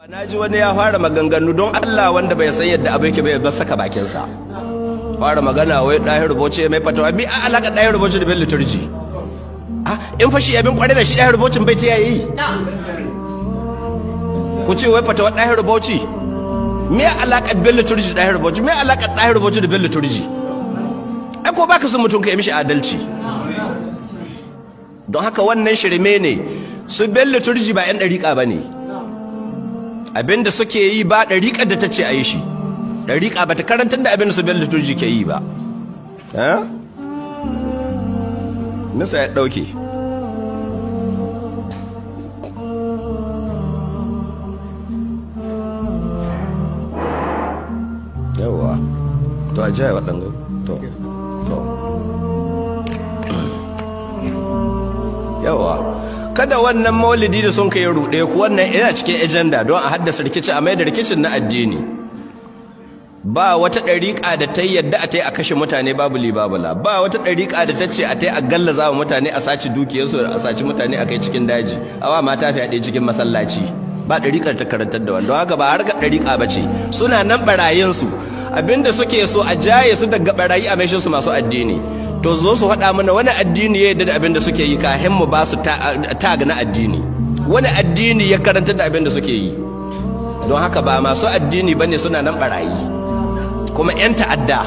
Na ji wani ya fara maganganu don Allah wanda bai san yadda abu yake bai saka bakinsa. Fara magana wai dahiru boce mai fatawa bi a alaka dahiru boce da Bello turji. In fashi abin kware da shi dahiru bocin bai ta yayi. Ku ce wai fatawa dahiru boce. Me alaka Bello turji da dahiru boce? Me alaka dahiru boce da Bello turji? Ai ko baka son mutum ka yi mishi adalci. Don haka wannan shirme ne. Su Bello turji ba 'yan dariƙa bane. Abinda suke yi ba ɗariƙar da ta ce a yi shi, ɗariƙa ba ta karantar da abinda su Bello turji ke yi ba. Nisa ya ɗauke. Yawwa to a jaya waɗanda to yawwa kada wannan maulidi da sun kai ruɗe ku, wannan yana cikin ajanda don a haddasa rikici a mai da rikicin na addini. Ba wata ɗariƙa da ta yadda a ta yi a kashe mutane babu libabula, ba wata ɗariƙa da ta ce a ta yi a gallaza wa mutane a saci dukiyarsu, a saci mutane a kai cikin daji, awa mata fyaɗe cikin masallaci. Ba ɗariƙar ta karantar da wani, don haka ba harkar ɗariƙa ba ce. Suna nan ɓarayinsu, abinda suke so a jaye su daga ɓarayi a maishe su masu addini. To zo su faɗa mana wani addini ya yadda da abin da suke yi kafin mu ba su tag na addini. Wani addini ya karanta da abin da suke yi. Don haka ba masu addini bane, suna nan barayi kuma 'yan ta'adda.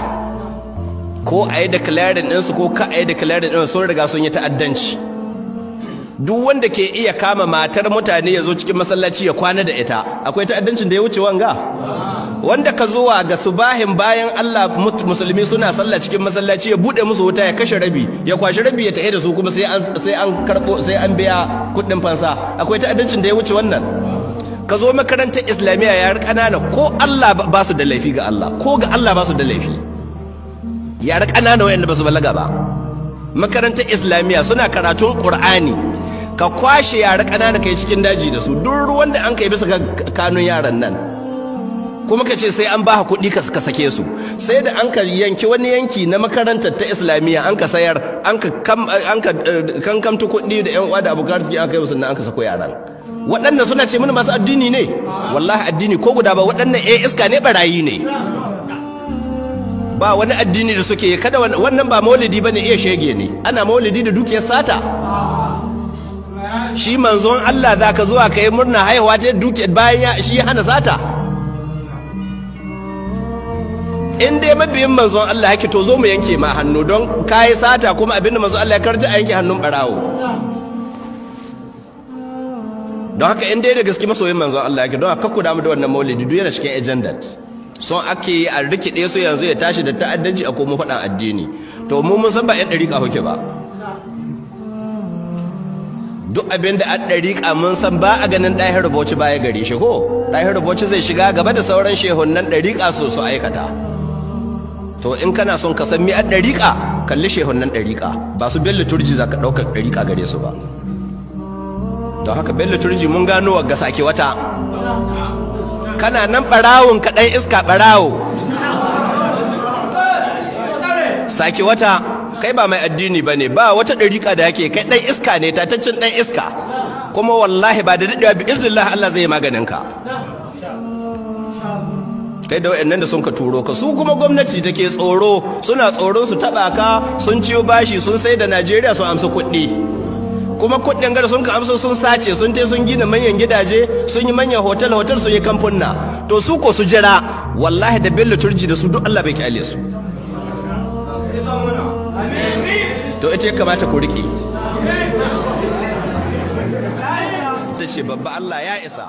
Ko a yi declaring ɗinsu ko ka a yi declaring ɗinsu sun riga sun yi ta'addanci. Duk wanda ke iya kama matar mutane ya zo cikin masallaci ya kwana da ita, akwai ta'addancin da ya wuce wanga? Wanda ka zuwa ga subahin bayan Allah musulmi suna sallah cikin masallaci ya bude musu wuta ya kashe rabi ya kwashi rabi ya tahe da su kuma sai an biya kuɗin fansa, akwai ta'addancin da ya wuce wannan? Ka zo makarantar islamiyya yar ƙanana ko Allah ba su da laifi ga Allah, ko ga Allah ba su da laifi, yar ƙanana wayanda ba su balaga ba. Makarantar islamiyya suna karatun Qur'ani, ka kwashe yar ƙanana kai cikin daji da su, duk ruwan da an kai bisa ga kanun yaran nan kuma ka ce sai an ba kuɗi ka sake su. Sai da an ka yanki wani yanki na makarantar ta islamiyya an ka sayar, an ka kankamta kuɗi da 'yan uwa da abokan arziki an kai musu nan an ka sako yaran. Waɗannan suna ce mana masu addini ne? Wallahi addini ko guda ba, waɗannan iska ne, barayi ne. Ba wani addini da suke yi. Kada wannan ba maulidi bane, iya shege ne. Ana maulidi da dukiyar sata. Shi manzon Allah za ka zuwa ka yi murna haihuwa ta dukiyar bayan shi hana sata. In dai mabiyin manzon Allah yake to zo mu yanke ma hannu, don kayi sata kuma abinda manzon Allah ya karji a yanke hannun barawo. Don haka in dai da gaske masoyin manzon Allah yake, don haka ku damu da wannan maulidi, duk yana cikin agendat. Son ake yi a rikide su yanzu ya tashi da ta'addanci a komo faɗan addini. To mu mun san ba 'yan ɗariƙa kuke ba. Duk abinda a ɗariƙa mun san ba a ganin dahiru bauchi baya gare shi ko? Dahiru bauchi zai shiga gaba da sauran shehunan ɗariƙa su aikata. To in kana son ka san mi a ɗariƙa, kalli shehunan ɗariƙa, ba su Bello turji za ka ɗaukar ɗariƙa gare su ba. Don haka Bello turji mun gano ga sake wata. Kana nan ɓarawun ka ɗan iska ɓarawo. Sake wata, kai ba mai addini ba ne, ba wata ɗariƙa da yake, kai ɗan iska ne, tataccen ɗan iska. Kuma wallahi ba da daɗewa bi iznillah Allah zai yi maganin ka. Kai da waɗannan da sun ka turo ka, su kuma gwamnati da ke tsoro, suna tsoron su taɓa ka, sun ciyo bashi, sun sai da Najeriya sun amsa kuɗi. Kuma kuɗin gara sun ka amsa sun sace, sun sun gina manyan gidaje, sun yi manyan hotel sun yi kamfunna. To su ko su jira, wallahi da Bello turji da su duk Allah bai kyale su. To ita ya kamata ku riƙe. Ta ce babba Allah ya isa.